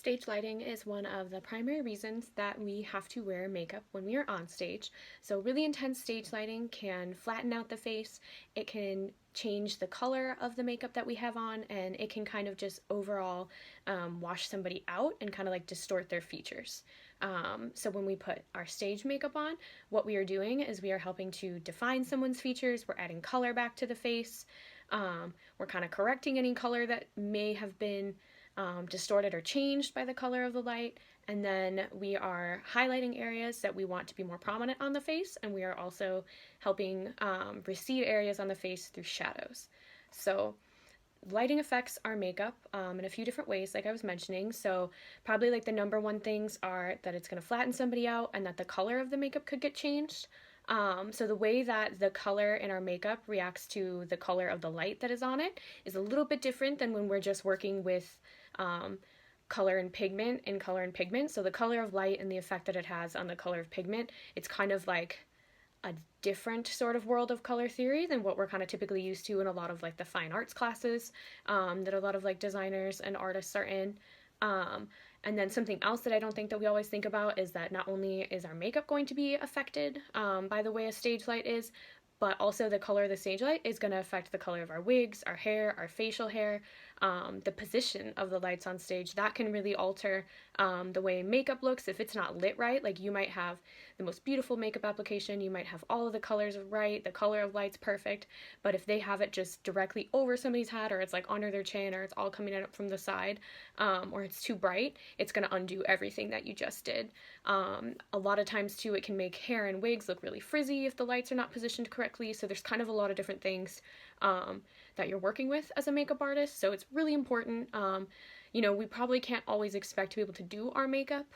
Stage lighting is one of the primary reasons that we have to wear makeup when we are on stage. So really intense stage lighting can flatten out the face, it can change the color of the makeup that we have on, and it can kind of just overall wash somebody out and kind of like distort their features. So when we put our stage makeup on, what we are doing is we are helping to define someone's features, we're adding color back to the face, we're kind of correcting any color that may have been distorted or changed by the color of the light, and then we are highlighting areas that we want to be more prominent on the face, and we are also helping recede areas on the face through shadows. So lighting affects our makeup in a few different ways, like I was mentioning. So probably like the number one things are that it's going to flatten somebody out and that the color of the makeup could get changed. So the way that the color in our makeup reacts to the color of the light that is on it is a little bit different than when we're just working with color and pigment in color and pigment. So the color of light and the effect that it has on the color of pigment, it's kind of like a different sort of world of color theory than what we're kind of typically used to in a lot of like the fine arts classes that a lot of like designers and artists are in. And then something else that I don't think that we always think about is that not only is our makeup going to be affected by the way a stage light is, but also the color of the stage light is going to affect the color of our wigs, our hair, our facial hair, the position of the lights on stage. That can really alter the way makeup looks if it's not lit right. Like you might have the most beautiful makeup application, you might have all of the colors right, the color of light's perfect, but if they have it just directly over somebody's head, or it's like under their chin, or it's all coming out from the side, or it's too bright, it's going to undo everything that you just did. A lot of times too, it can make hair and wigs look really frizzy if the lights are not positioned correctly. So there's kind of a lot of different things that you're working with as a makeup artist. So it's really important. You know, we probably can't always expect to be able to do our makeup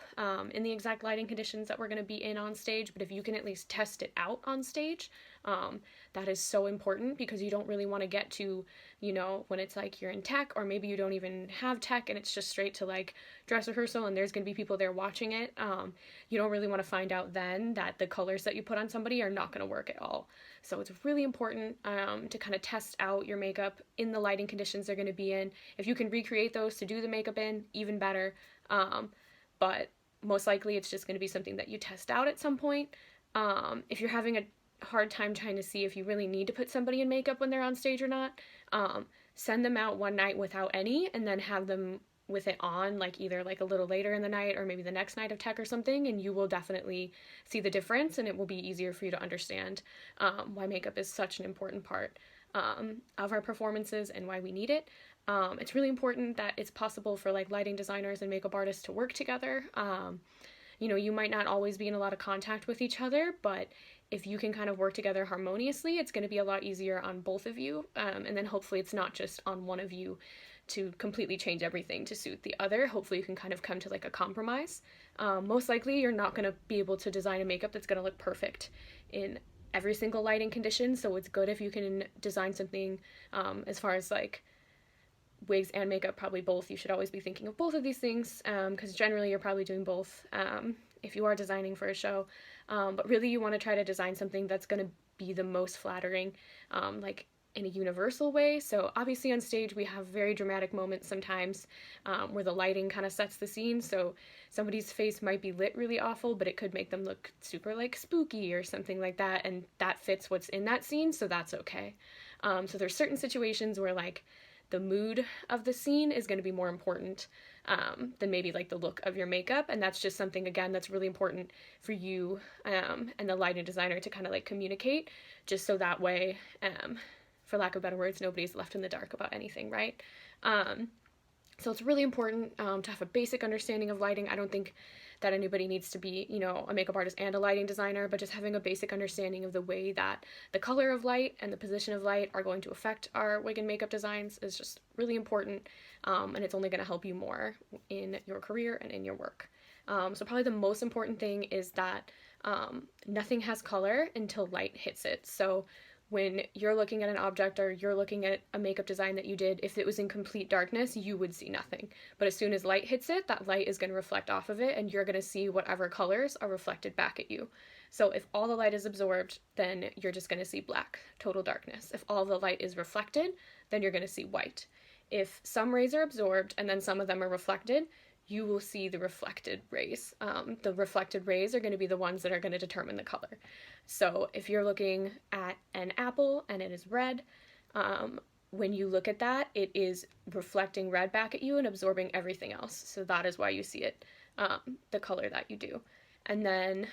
in the exact lighting conditions that we're going to be in on stage, but if you can at least test it out on stage, that is so important, because you don't really want to get to, you know, when it's like you're in tech, or maybe you don't even have tech and it's just straight to like dress rehearsal and there's going to be people there watching it. You don't really want to find out then that the colors that you put on somebody are not going to work at all. So it's really important to kind of test out your makeup in the lighting conditions they're going to be in. If you can recreate those to do the makeup in, even better. But most likely it's just going to be something that you test out at some point. If you're having a hard time trying to see if you really need to put somebody in makeup when they're on stage or not, send them out one night without any, and then have them with it on, like either like a little later in the night or maybe the next night of tech or something, and you will definitely see the difference, and it will be easier for you to understand why makeup is such an important part of our performances and why we need it. It's really important that it's possible for like lighting designers and makeup artists to work together. You know, you might not always be in a lot of contact with each other, but if you can kind of work together harmoniously, it's going to be a lot easier on both of you, and then hopefully it's not just on one of you to completely change everything to suit the other. Hopefully you can kind of come to like a compromise. Most likely you're not going to be able to design a makeup that's going to look perfect in every single lighting condition, so it's good if you can design something as far as like wigs and makeup, probably both. You should always be thinking of both of these things, because generally you're probably doing both if you are designing for a show. But really you want to try to design something that's going to be the most flattering, like in a universal way. So obviously on stage we have very dramatic moments sometimes where the lighting kind of sets the scene. So somebody's face might be lit really awful, but it could make them look super like spooky or something like that, and that fits what's in that scene, so that's okay. So there's certain situations where like the mood of the scene is going to be more important than maybe like the look of your makeup, and that's just something, again, that's really important for you and the lighting designer to kind of like communicate, just so that way, for lack of better words, nobody's left in the dark about anything, right? So it's really important to have a basic understanding of lighting. I don't think that anybody needs to be, you know, a makeup artist and a lighting designer, but just having a basic understanding of the way that the color of light and the position of light are going to affect our wig and makeup designs is just really important, and it's only going to help you more in your career and in your work. So probably the most important thing is that nothing has color until light hits it. So when you're looking at an object or you're looking at a makeup design that you did, if it was in complete darkness, you would see nothing. But as soon as light hits it, that light is going to reflect off of it, and you're going to see whatever colors are reflected back at you. So if all the light is absorbed, then you're just going to see black, total darkness. If all the light is reflected, then you're going to see white. If some rays are absorbed and then some of them are reflected, you will see the reflected rays. The reflected rays are going to be the ones that are going to determine the color. So if you're looking at an apple and it is red, when you look at that, it is reflecting red back at you and absorbing everything else. So that is why you see it, the color that you do. And then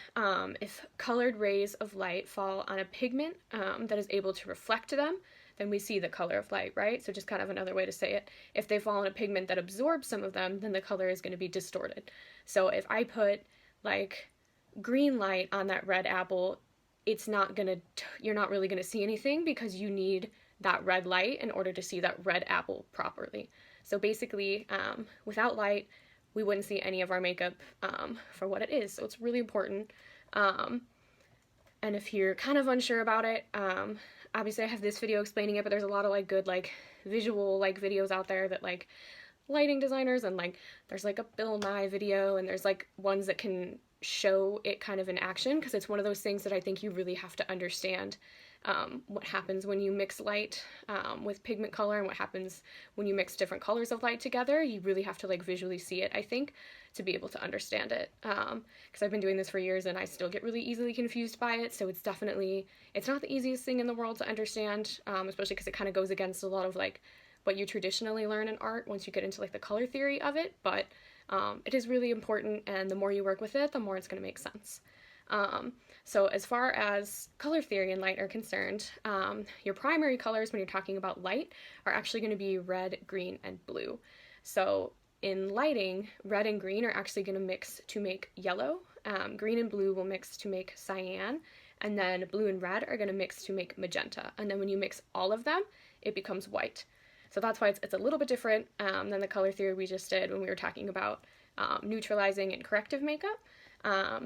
if colored rays of light fall on a pigment that is able to reflect them, then we see the color of light, right? So just kind of another way to say it. If they fall on a pigment that absorbs some of them, then the color is going to be distorted. So if I put like green light on that red apple, it's not going to, you're not really going to see anything because you need that red light in order to see that red apple properly. So basically, without light, we wouldn't see any of our makeup for what it is. So it's really important. And if you're kind of unsure about it, obviously I have this video explaining it, but there's a lot of like good like visual like videos out there that like lighting designers, and like there's like a Bill Nye video, and there's like ones that can show it kind of in action, because it's one of those things that I think you really have to understand what happens when you mix light with pigment color, and what happens when you mix different colors of light together. You really have to like visually see it, I think, to be able to understand it. Because I've been doing this for years and I still get really easily confused by it. So it's definitely, it's not the easiest thing in the world to understand, especially because it kind of goes against a lot of like what you traditionally learn in art once you get into like the color theory of it. But it is really important, and the more you work with it, the more it's going to make sense. So as far as color theory and light are concerned, your primary colors when you're talking about light are actually going to be red, green, and blue. So in lighting, red and green are actually going to mix to make yellow, green and blue will mix to make cyan, and then blue and red are going to mix to make magenta. And then when you mix all of them, it becomes white. So that's why it's a little bit different than the color theory we just did when we were talking about neutralizing and corrective makeup.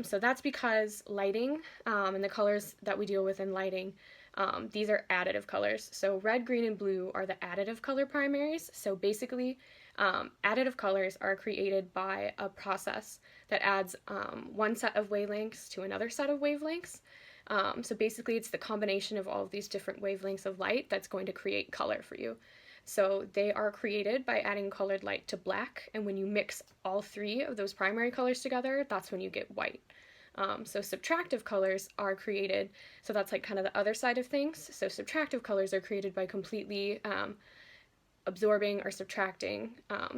So that's because lighting and the colors that we deal with in lighting, these are additive colors. So red, green, and blue are the additive color primaries. So basically, additive colors are created by a process that adds one set of wavelengths to another set of wavelengths. So basically, it's the combination of all of these different wavelengths of light that's going to create color for you. So they are created by adding colored light to black, and when you mix all three of those primary colors together, that's when you get white. So subtractive colors are created, so that's like kind of the other side of things. So subtractive colors are created by completely absorbing or subtracting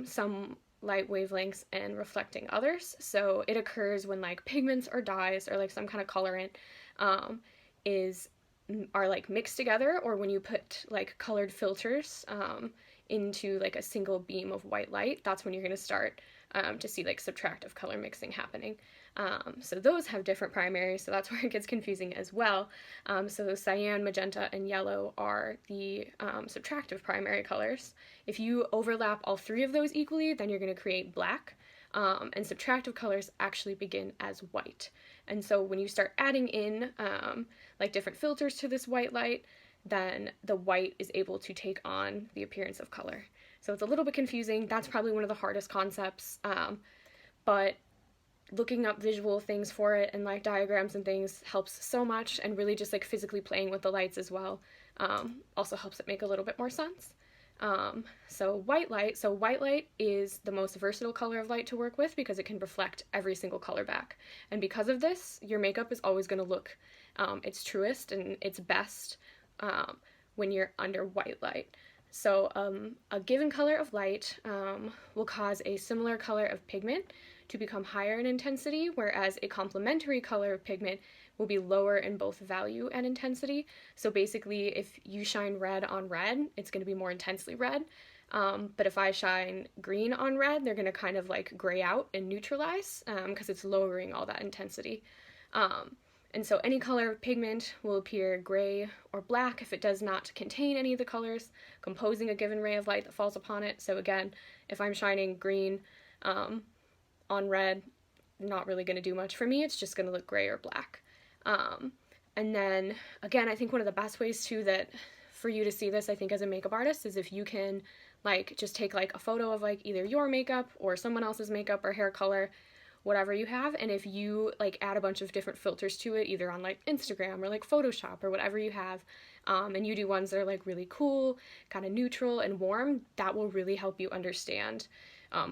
some light wavelengths and reflecting others. So it occurs when like pigments or dyes or like some kind of colorant are like mixed together, or when you put like colored filters into like a single beam of white light. That's when you're going to start to see like subtractive color mixing happening. So those have different primaries, so that's where it gets confusing as well. So cyan, magenta, and yellow are the subtractive primary colors. If you overlap all three of those equally, then you're going to create black. And subtractive colors actually begin as white. And so when you start adding in like different filters to this white light, then the white is able to take on the appearance of color. So it's a little bit confusing. That's probably one of the hardest concepts, but looking up visual things for it and like diagrams and things helps so much, and really just like physically playing with the lights as well also helps it make a little bit more sense. So white light is the most versatile color of light to work with because it can reflect every single color back. And because of this, your makeup is always going to look its truest and its best when you're under white light. So a given color of light will cause a similar color of pigment to become higher in intensity, whereas a complementary color of pigment will be lower in both value and intensity. So basically, if you shine red on red, it's going to be more intensely red. But if I shine green on red, they're going to kind of like gray out and neutralize because it's lowering all that intensity. And so any color of pigment will appear gray or black if it does not contain any of the colors composing a given ray of light that falls upon it. So again, if I'm shining green on red, not really going to do much for me. It's just going to look gray or black. And then again, I think one of the best ways too that for you to see this, I think as a makeup artist, is if you can like just take like a photo of like either your makeup or someone else's makeup or hair color, whatever you have, and if you like add a bunch of different filters to it, either on like Instagram or like Photoshop or whatever you have, and you do ones that are like really cool, kind of neutral and warm, that will really help you understand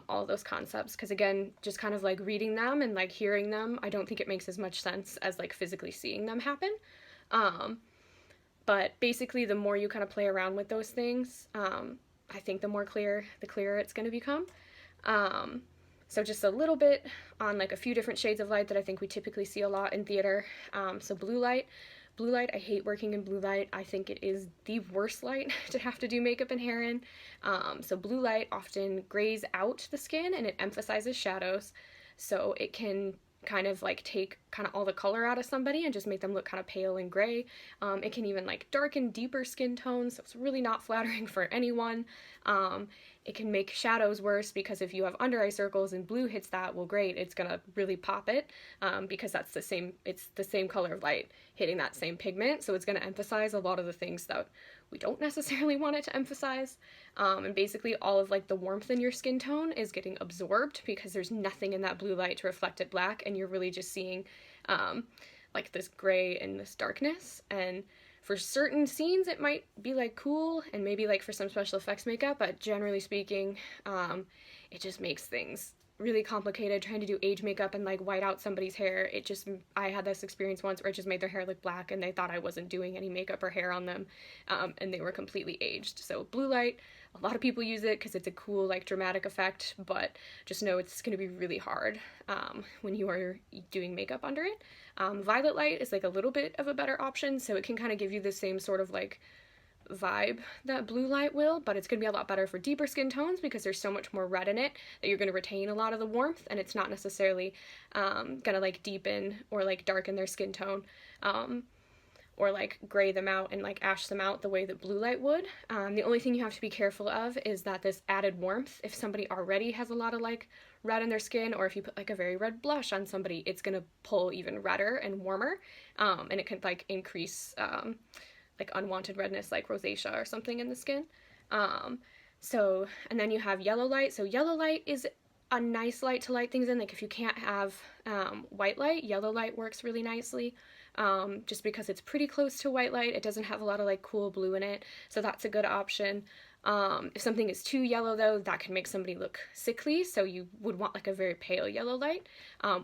all those concepts, because again, just kind of like reading them and like hearing them, I don't think it makes as much sense as like physically seeing them happen. But basically, the more you kind of play around with those things, I think the clearer it's going to become. So just a little bit on like a few different shades of light that I think we typically see a lot in theater. So blue light. Blue light, I hate working in blue light. I think it is the worst light to have to do makeup and hair in. So blue light often grays out the skin and it emphasizes shadows. So it can kind of like take kind of all the color out of somebody and just make them look kind of pale and gray. It can even like darken deeper skin tones, so it's really not flattering for anyone. It can make shadows worse because if you have under eye circles and blue hits that, well great, it's gonna really pop it, because it's the same color of light hitting that same pigment, so it's gonna emphasize a lot of the things that we don't necessarily want it to emphasize. And basically all of like the warmth in your skin tone is getting absorbed because there's nothing in that blue light to reflect it black, and you're really just seeing like this gray and this darkness. And for certain scenes it might be like cool and maybe like for some special effects makeup, but generally speaking, it just makes things really complicated trying to do age makeup and like white out somebody's hair. I had this experience once where it just made their hair look black and they thought I wasn't doing any makeup or hair on them, and they were completely aged. So blue light, a lot of people use it because it's a cool like dramatic effect, but just know it's going to be really hard when you are doing makeup under it. Violet light is like a little bit of a better option, so it can kind of give you the same sort of like vibe that blue light will, but it's going to be a lot better for deeper skin tones because there's so much more red in it that you're going to retain a lot of the warmth, and it's not necessarily going to like deepen or like darken their skin tone, or like gray them out and like ash them out the way that blue light would. The only thing you have to be careful of is that this added warmth, if somebody already has a lot of like red in their skin, or if you put like a very red blush on somebody, it's going to pull even redder and warmer, and it can like increase like unwanted redness like rosacea or something in the skin. And then you have yellow light. So yellow light is a nice light to light things in. Like if you can't have white light, yellow light works really nicely, just because it's pretty close to white light. It doesn't have a lot of like cool blue in it, so that's a good option. If something is too yellow though, that can make somebody look sickly, so you would want like a very pale yellow light.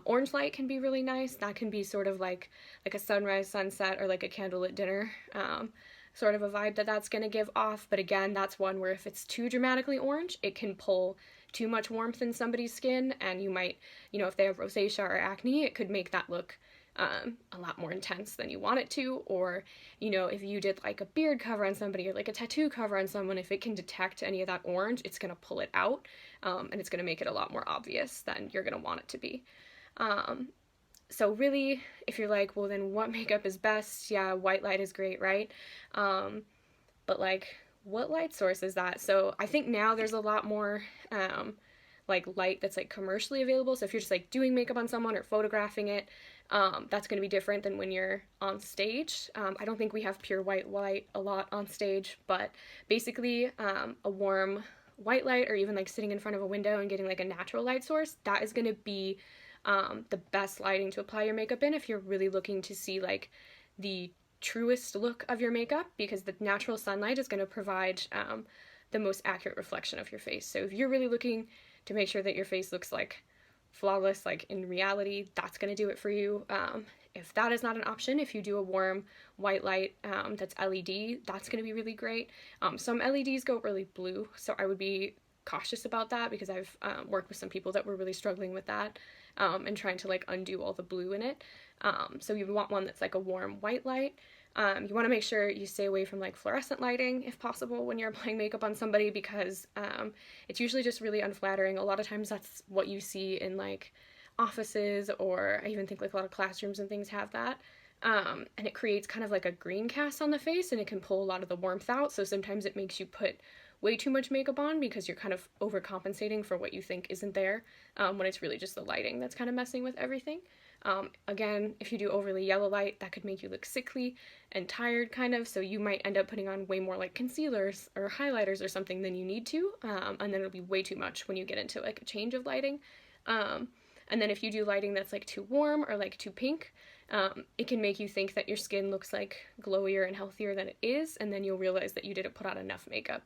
Orange light can be really nice. That can be sort of like a sunrise, sunset, or like a candlelit dinner, sort of a vibe that's going to give off. But again, that's one where if it's too dramatically orange, it can pull too much warmth in somebody's skin, and you might, if they have rosacea or acne, it could make that look a lot more intense than you want it to. Or if you did like a beard cover on somebody or like a tattoo cover on someone, if it can detect any of that orange, it's going to pull it out, and it's going to make it a lot more obvious than you're going to want it to be. So really, if you're like, well then what makeup is best? Yeah, white light is great, right? But like, what light source is that? So I think now there's a lot more like light that's like commercially available. So if you're just like doing makeup on someone or photographing it, that's going to be different than when you're on stage. I don't think we have pure white light a lot on stage, but basically a warm white light, or even like sitting in front of a window and getting like a natural light source, that is going to be the best lighting to apply your makeup in if you're really looking to see like the truest look of your makeup, because the natural sunlight is going to provide the most accurate reflection of your face. So if you're really looking to make sure that your face looks like flawless, like in reality, that's going to do it for you. If that is not an option, if you do a warm white light that's LED, that's going to be really great. Some LEDs go really blue, so I would be cautious about that, because I've worked with some people that were really struggling with that, and trying to like undo all the blue in it. So you want one that's like a warm white light. You want to make sure you stay away from like fluorescent lighting if possible when you're applying makeup on somebody, because it's usually just really unflattering. A lot of times that's what you see in like offices, or I even think like a lot of classrooms and things have that. And it creates kind of like a green cast on the face, and it can pull a lot of the warmth out. So sometimes it makes you put way too much makeup on because you're kind of overcompensating for what you think isn't there, when it's really just the lighting that's kind of messing with everything. Again, if you do overly yellow light, that could make you look sickly and tired kind of, so you might end up putting on way more like concealers or highlighters or something than you need to, and then it'll be way too much when you get into like a change of lighting. And then if you do lighting that's like too warm or like too pink, it can make you think that your skin looks like glowier and healthier than it is, and then you'll realize that you didn't put on enough makeup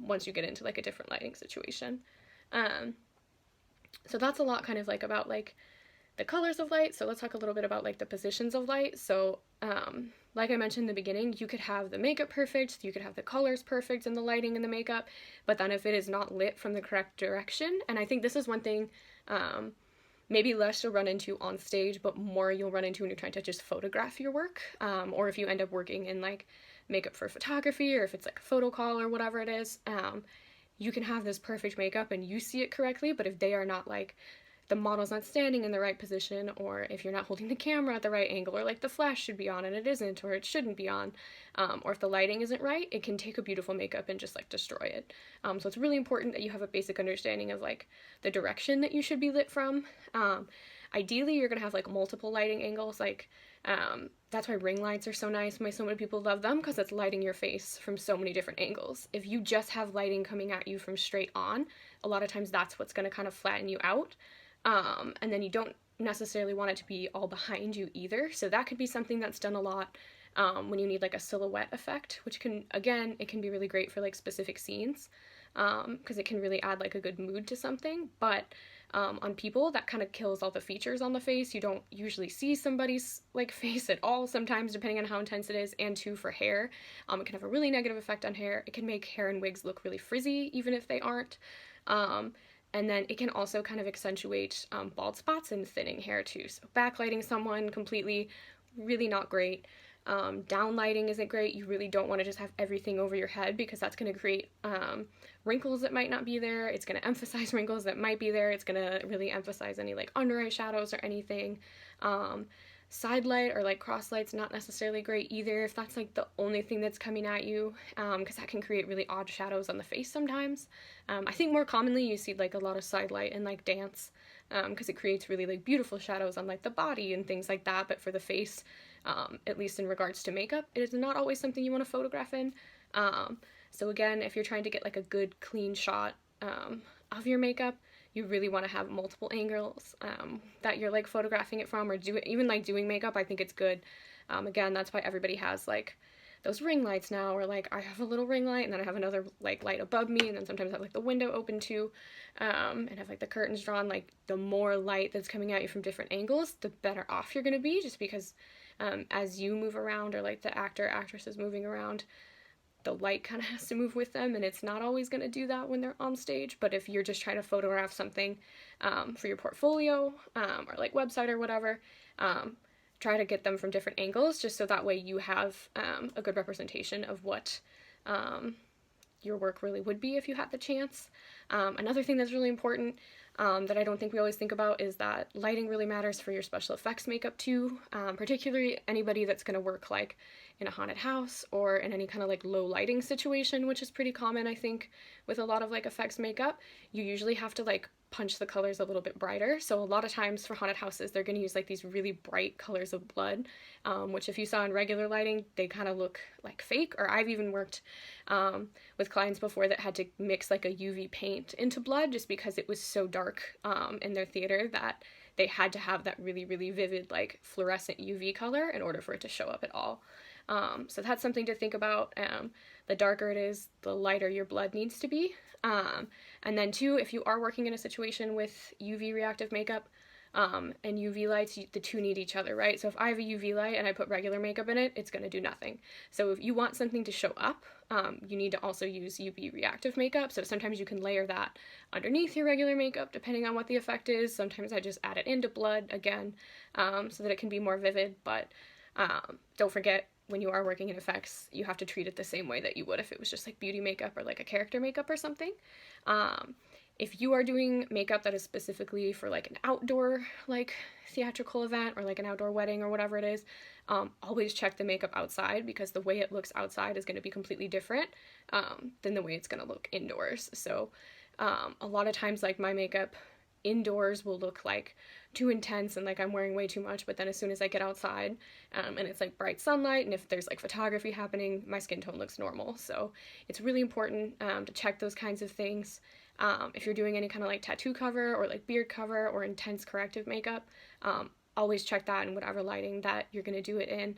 once you get into like a different lighting situation. Um, so that's a lot kind of like about like the colors of light. So let's talk a little bit about like the positions of light. So like I mentioned in the beginning, you could have the makeup perfect, you could have the colors perfect and the lighting and the makeup, but then if it is not lit from the correct direction, and I think this is one thing maybe less you'll run into on stage, but more you'll run into when you're trying to just photograph your work, or if you end up working in like makeup for photography, or if it's like a photo call or whatever it is, you can have this perfect makeup and you see it correctly, but if they are not like the model's not standing in the right position, or if you're not holding the camera at the right angle, or like the flash should be on and it isn't, or it shouldn't be on, or if the lighting isn't right, it can take a beautiful makeup and just like destroy it. So it's really important that you have a basic understanding of like the direction that you should be lit from. Ideally, you're gonna have like multiple lighting angles, like that's why ring lights are so nice. So many people love them because it's lighting your face from so many different angles. If you just have lighting coming at you from straight on, a lot of times that's what's going to kind of flatten you out. And then you don't necessarily want it to be all behind you either. So that could be something that's done a lot when you need like a silhouette effect, which can, again, it can be really great for like specific scenes because it can really add like a good mood to something. But on people, that kind of kills all the features on the face. You don't usually see somebody's like face at all sometimes, depending on how intense it is. And two, for hair, it can have a really negative effect on hair. It can make hair and wigs look really frizzy, even if they aren't. And then it can also kind of accentuate bald spots and thinning hair too. So backlighting someone completely, really not great. Downlighting isn't great. You really don't want to just have everything over your head because that's going to create wrinkles that might not be there. It's going to emphasize wrinkles that might be there. It's going to really emphasize any like under eye shadows or anything. Side light or like cross light's not necessarily great either if that's like the only thing that's coming at you, because that can create really odd shadows on the face sometimes. I think more commonly you see like a lot of side light in like dance, because it creates really like beautiful shadows on like the body and things like that, but for the face, at least in regards to makeup, it is not always something you want to photograph in. So again, if you're trying to get like a good clean shot of your makeup, you really want to have multiple angles that you're like photographing it from, or even like doing makeup. I think it's good. Again, that's why everybody has like those ring lights now, or like I have a little ring light and then I have another like light above me, and then sometimes I have like the window open too, and have like the curtains drawn. Like the more light that's coming at you from different angles, the better off you're going to be, just because as you move around, or like the actress is moving around, the light kind of has to move with them, and it's not always going to do that when they're on stage. But if you're just trying to photograph something for your portfolio or like website or whatever, try to get them from different angles, just so that way you have a good representation of what your work really would be if you had the chance. Another thing that's really important that I don't think we always think about is that lighting really matters for your special effects makeup too, particularly anybody that's going to work like in a haunted house or in any kind of like low lighting situation, which is pretty common, I think, with a lot of like effects makeup. You usually have to like punch the colors a little bit brighter. So a lot of times for haunted houses, they're going to use like these really bright colors of blood, which if you saw in regular lighting, they kind of look like fake. Or I've even worked with clients before that had to mix like a UV paint into blood just because it was so dark in their theater that they had to have that really, really vivid like fluorescent UV color in order for it to show up at all. So that's something to think about. The darker it is, the lighter your blood needs to be. And then two, if you are working in a situation with UV reactive makeup and UV lights, the two need each other, right? So if I have a UV light and I put regular makeup in it, it's going to do nothing. So if you want something to show up, you need to also use UV reactive makeup. So sometimes you can layer that underneath your regular makeup, depending on what the effect is. Sometimes I just add it into blood again, so that it can be more vivid. But don't forget, when you are working in effects, you have to treat it the same way that you would if it was just like beauty makeup or like a character makeup or something. If you are doing makeup that is specifically for like an outdoor like theatrical event or like an outdoor wedding or whatever it is, always check the makeup outside, because the way it looks outside is going to be completely different than the way it's going to look indoors. So a lot of times like my makeup indoors will look like too intense and like I'm wearing way too much, but then as soon as I get outside and it's like bright sunlight and if there's like photography happening, my skin tone looks normal. So it's really important to check those kinds of things. If you're doing any kind of like tattoo cover or like beard cover or intense corrective makeup, always check that in whatever lighting that you're going to do it in,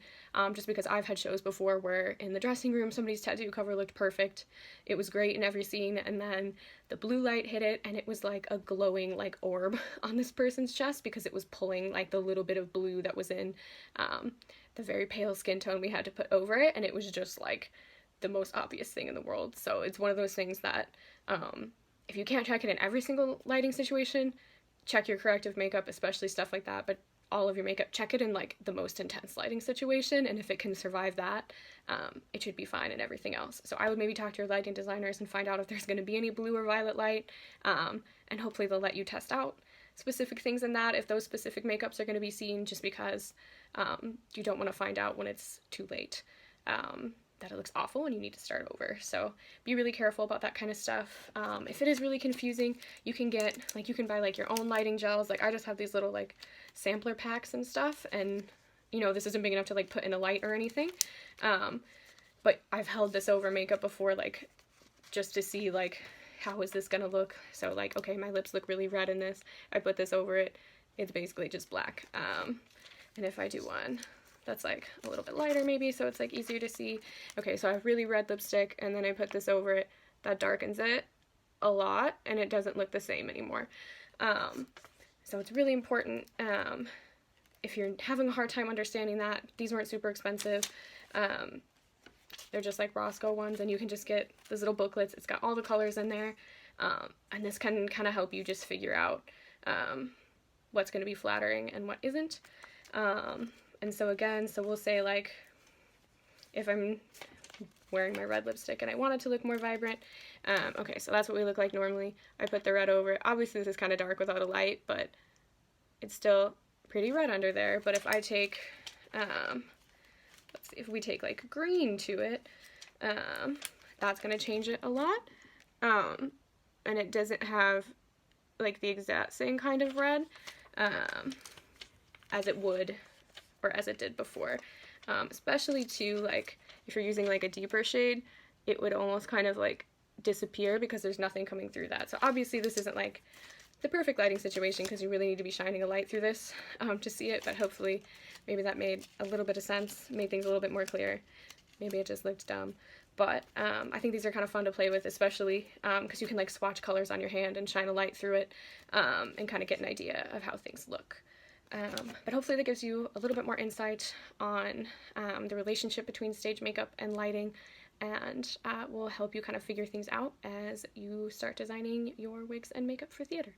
just because I've had shows before where in the dressing room somebody's tattoo cover looked perfect, it was great in every scene, and then the blue light hit it and it was like a glowing like orb on this person's chest because it was pulling like the little bit of blue that was in the very pale skin tone we had to put over it, and it was just like the most obvious thing in the world. So it's one of those things that if you can't check it in every single lighting situation, check your corrective makeup, especially stuff like that, but all of your makeup, check it in like the most intense lighting situation, and if it can survive that, it should be fine in everything else. So I would maybe talk to your lighting designers and find out if there's going to be any blue or violet light, and hopefully they'll let you test out specific things in that if those specific makeups are going to be seen, just because you don't want to find out when it's too late that it looks awful and you need to start over. So be really careful about that kind of stuff. If it is really confusing, you can get, like, you can buy like your own lighting gels. Like I just have these little like sampler packs and stuff, and you know, this isn't big enough to like put in a light or anything. But I've held this over makeup before, like just to see like how is this gonna look. So like, okay, my lips look really red in this. I put this over it. It's basically just black. And if I do one that's like a little bit lighter maybe, so it's like easier to see. Okay, so I have really red lipstick and then I put this over it. That darkens it a lot and it doesn't look the same anymore. So it's really important, if you're having a hard time understanding that. These weren't super expensive. They're just like Roscoe ones, and you can just get those little booklets. It's got all the colors in there, and this can kind of help you just figure out what's going to be flattering and what isn't. And so again, so we'll say like if I'm wearing my red lipstick and I want it to look more vibrant, okay, so that's what we look like normally. I put the red over it. Obviously this is kind of dark without a light, but it's still pretty red under there. But if I take, let's see, if we take like green to it, that's going to change it a lot. And it doesn't have like the exact same kind of red as it would, or as it did before. Especially too, like if you're using like a deeper shade, it would almost kind of like disappear because there's nothing coming through that. So obviously this isn't like the perfect lighting situation because you really need to be shining a light through this to see it, but hopefully maybe that made a little bit of sense, made things a little bit more clear. Maybe it just looked dumb. But I think these are kind of fun to play with, especially because you can like swatch colors on your hand and shine a light through it and kind of get an idea of how things look. But hopefully that gives you a little bit more insight on the relationship between stage makeup and lighting, and will help you kind of figure things out as you start designing your wigs and makeup for theater.